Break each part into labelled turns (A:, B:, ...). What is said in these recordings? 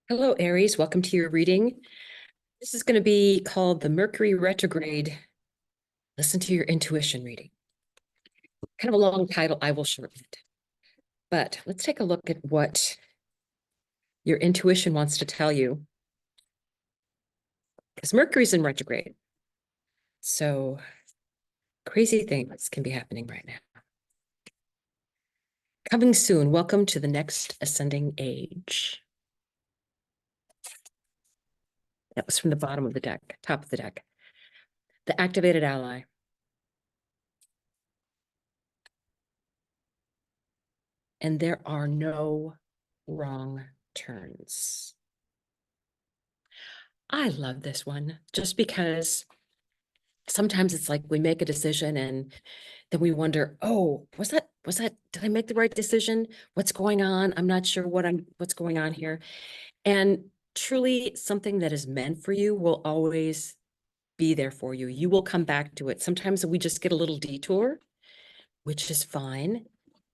A: Hello, Aries. Welcome to your reading. This is going to be called the Mercury retrograde. Listen to your intuition reading. Kind of a long title. I will shorten it. But let's take a look at what your intuition wants to tell you. Because Mercury's in retrograde. So crazy things can be happening right now. Coming soon. Welcome to the next ascending age. That was from the bottom of the deck, top of the deck. The activated ally. And there are no wrong turns. I love this one just because sometimes it's like we make a decision and then we wonder, oh, did I make the right decision? What's going on? I'm not sure what's going on here. And truly something that is meant for you will always be there for you. You will come back to it. Sometimes we just get a little detour, which is fine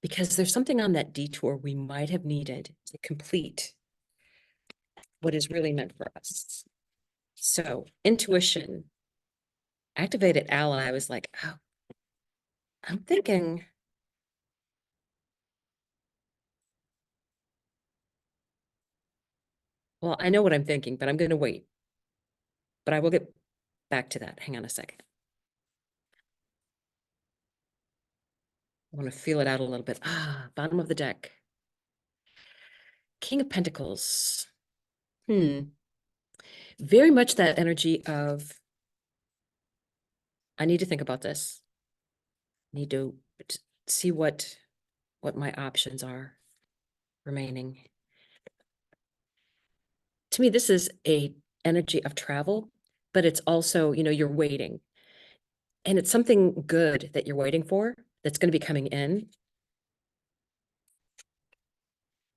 A: because there's something on that detour we might have needed to complete what is really meant for us. So intuition, activated ally, I was like, oh, I'm thinking, well, I know what I'm thinking, but I'm going to wait. But I will get back to that. Hang on a second. I want to feel it out a little bit. Bottom of the deck. King of Pentacles. Very much that energy of, I need to think about this. Need to see what my options are remaining. To me, this is a energy of travel, but it's also, you're waiting. And it's something good that you're waiting for that's going to be coming in.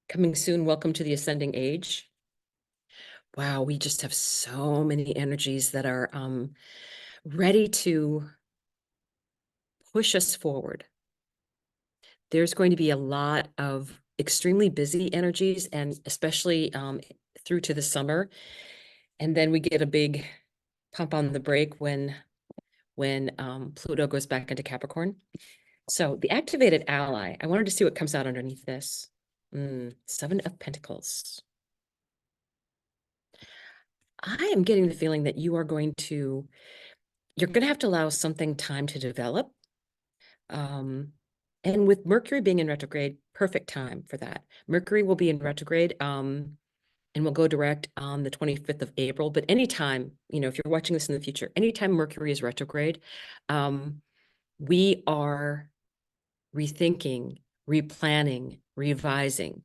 A: Coming soon, welcome to the ascending age. Wow, we just have so many energies that are ready to push us forward. There's going to be a lot of extremely busy energies, and especially through to the summer. And then we get a big pump on the brake when Pluto goes back into Capricorn. So the activated ally, I wanted to see what comes out underneath this. Seven of Pentacles. I am getting the feeling that you're going to have to allow something time to develop. And with Mercury being in retrograde, perfect time for that. Mercury will be in retrograde and will go direct on the 25th of April. But anytime, if you're watching this in the future, anytime Mercury is retrograde, we are rethinking, replanning, revising.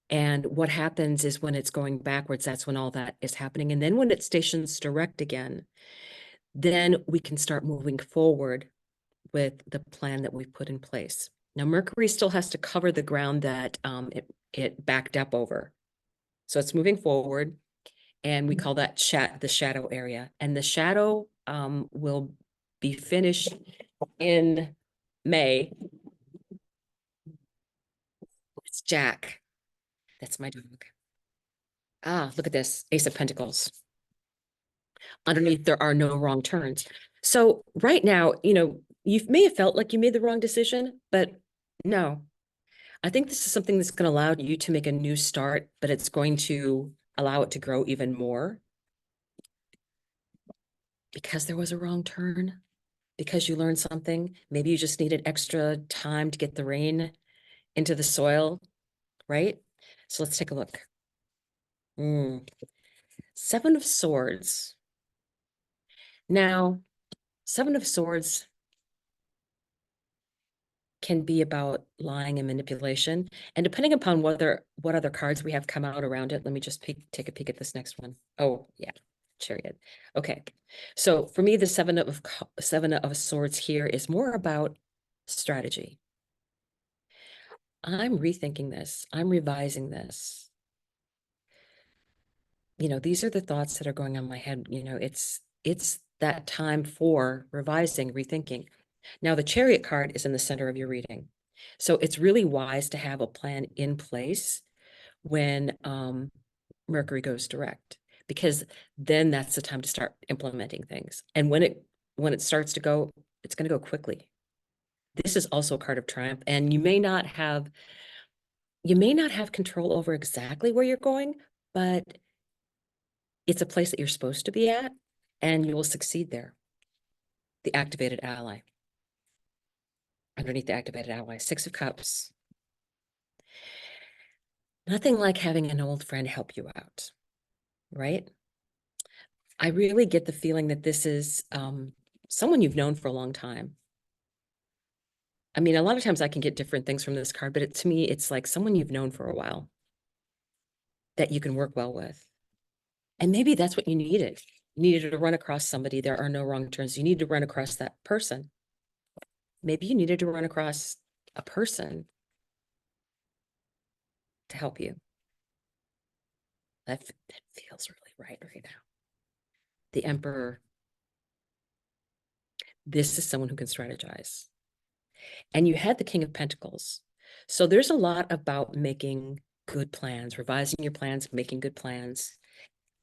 A: And what happens is when it's going backwards, that's when all that is happening. And then when it stations direct again, then we can start moving forward with the plan that we've put in place. Now, Mercury still has to cover the ground that it backed up over. So it's moving forward, and we call that the shadow area. And the shadow will be finished in May. It's Jack. That's my dog. Look at this, Ace of Pentacles. Underneath, there are no wrong turns. So right now, you may have felt like you made the wrong decision, but no. I think this is something that's going to allow you to make a new start, but it's going to allow it to grow even more. Because there was a wrong turn, because you learned something. Maybe you just needed extra time to get the rain into the soil, right? So let's take a look. Seven of Swords. Now, Seven of Swords can be about lying and manipulation. And depending upon what other cards we have come out around it, let me just take a peek at this next one. Oh, yeah, Chariot. Okay, so for me, the Seven of Swords here is more about strategy. I'm rethinking this. I'm revising this. These are the thoughts that are going on in my head. It's that time for revising, rethinking. Now, the Chariot card is in the center of your reading. So it's really wise to have a plan in place when Mercury goes direct, because then that's the time to start implementing things. And when it starts to go, it's going to go quickly. This is also a card of triumph, and you may not have control over exactly where you're going, but it's a place that you're supposed to be at, and you will succeed there. The activated ally. Underneath the activated ally, Six of Cups. Nothing like having an old friend help you out, right? I really get the feeling that this is someone you've known for a long time. I mean, a lot of times I can get different things from this card, but to me, it's like someone you've known for a while that you can work well with. And maybe that's what you needed. You needed to run across somebody. There are no wrong turns. You need to run across that person. Maybe you needed to run across a person to help you. That feels really right now. The Emperor. This is someone who can strategize. And you had the King of Pentacles. So there's a lot about making good plans, revising your plans, making good plans.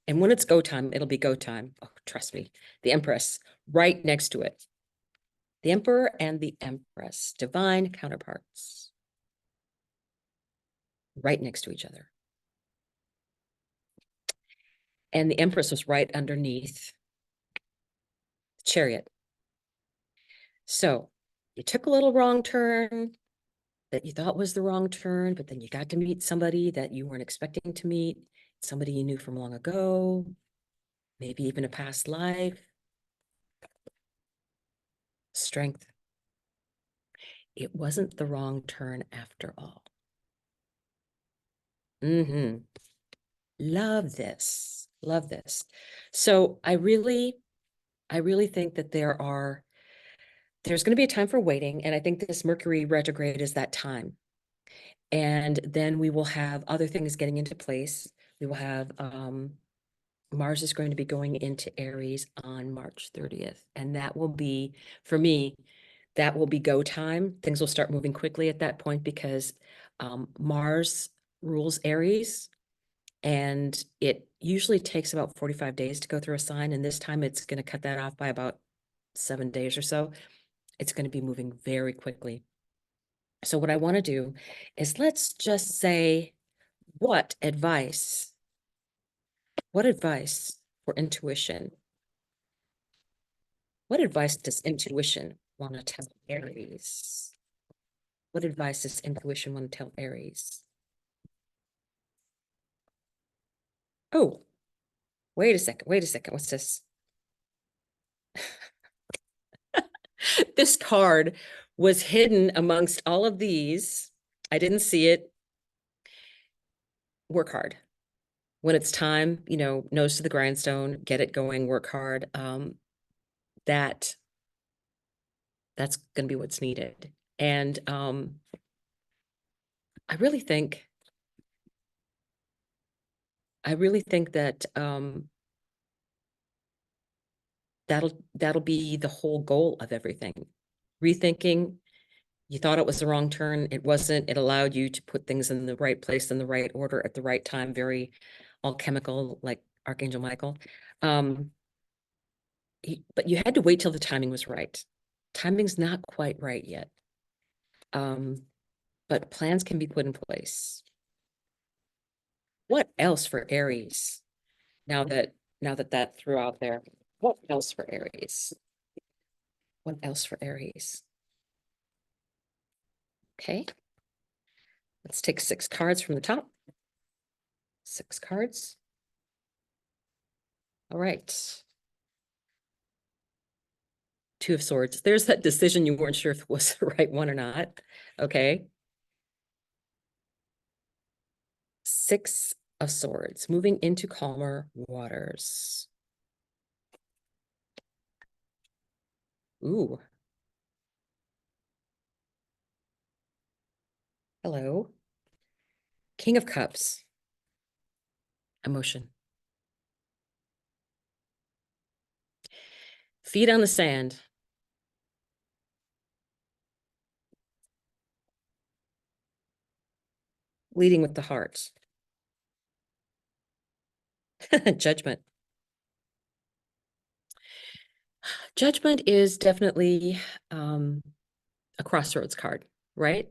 A: And when it's go time, it'll be go time. Oh, trust me. The Empress, right next to it. The Emperor and the Empress, divine counterparts, right next to each other. And the Empress was right underneath the Chariot. So you took a little wrong turn that you thought was the wrong turn, but then you got to meet somebody that you weren't expecting to meet, somebody you knew from long ago, maybe even a past life. Strength. It wasn't the wrong turn after all. Love this. Love this. So I really think that there's going to be a time for waiting. And I think this Mercury retrograde is that time. And then we will have other things getting into place. We will have Mars is going to be going into Aries on March 30th. And that will be, for me, that will be go time. Things will start moving quickly at that point because Mars rules Aries, and it usually takes about 45 days to go through a sign. And this time it's going to cut that off by about 7 days or so. It's going to be moving very quickly. So what I want to do is let's just say, what advice for intuition? What advice does intuition want to tell Aries? What advice does intuition want to tell Aries? Oh, wait a second. What's this? This card was hidden amongst all of these. I didn't see it. Work hard. When it's time, nose to the grindstone, get it going, work hard. That's going to be what's needed. And I really think that that'll be the whole goal of everything. Rethinking. You thought it was the wrong turn. It wasn't. It allowed you to put things in the right place, in the right order, at the right time, very alchemical, like Archangel Michael. But you had to wait till the timing was right. Timing's not quite right yet. But plans can be put in place. What else for Aries? Now that threw out there, what else for Aries? What else for Aries? Okay. Let's take 6 cards from the top. 6 cards. All right. 2 of Swords. There's that decision you weren't sure if it was the right one or not. Okay. 6 of Swords, moving into calmer waters. Ooh. Hello. King of Cups. Emotion. Feet on the sand. Leading with the heart. Judgment. Judgment is definitely a crossroads card, right?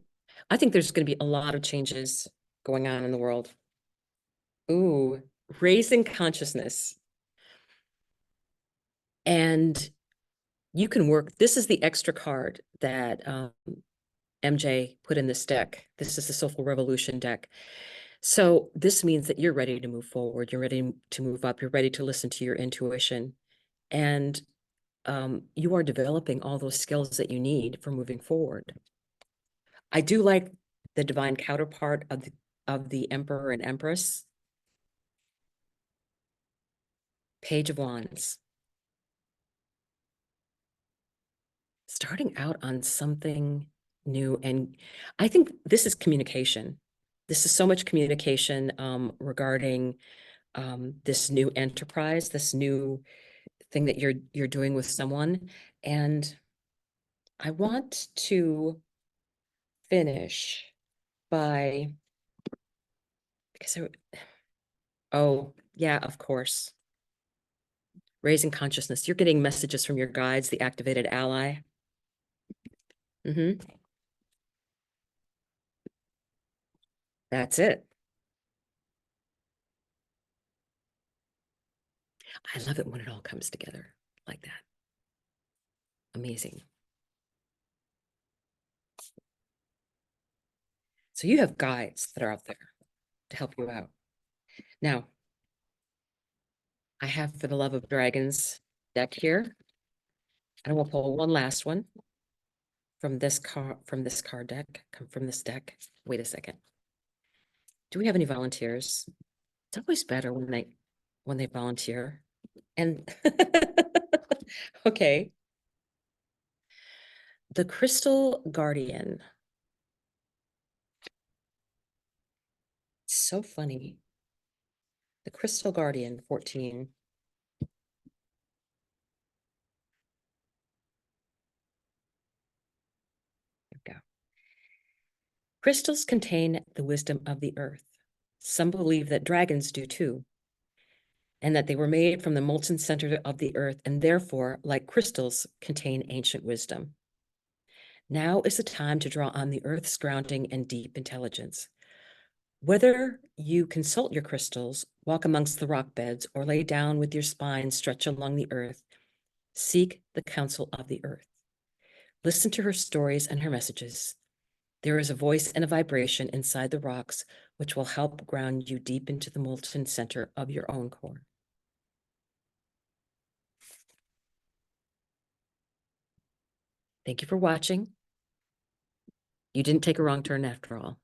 A: I think there's going to be a lot of changes going on in the world. Ooh, raising consciousness. And you can work. This is the extra card that MJ put in this deck. This is the Soulful Revolution deck. So this means that you're ready to move forward. You're ready to move up. You're ready to listen to your intuition. And you are developing all those skills that you need for moving forward. I do like the divine counterpart of the Emperor and Empress. Page of Wands. Starting out on something new. And I think this is communication. This is so much communication regarding this new enterprise, this new thing that you're doing with someone. And I want to finish by, because oh, yeah, of course. Raising consciousness. You're getting messages from your guides, the activated ally. That's it. I love it when it all comes together like that. Amazing. So you have guides that are out there to help you out. Now, I have For the Love of Dragons deck here. And we'll pull one last one from this card deck, from this deck. Wait a second. Do we have any volunteers? It's always better when they volunteer. And okay. The Crystal Guardian. It's so funny. The Crystal Guardian 14. There we go. Crystals contain the wisdom of the earth. Some believe that dragons do too, and that they were made from the molten center of the earth, and therefore, like crystals, contain ancient wisdom. Now is the time to draw on the earth's grounding and deep intelligence. Whether you consult your crystals, walk amongst the rock beds, or lay down with your spine stretched along the earth, seek the counsel of the earth. Listen to her stories and her messages. There is a voice and a vibration inside the rocks which will help ground you deep into the molten center of your own core. Thank you for watching. You didn't take a wrong turn after all.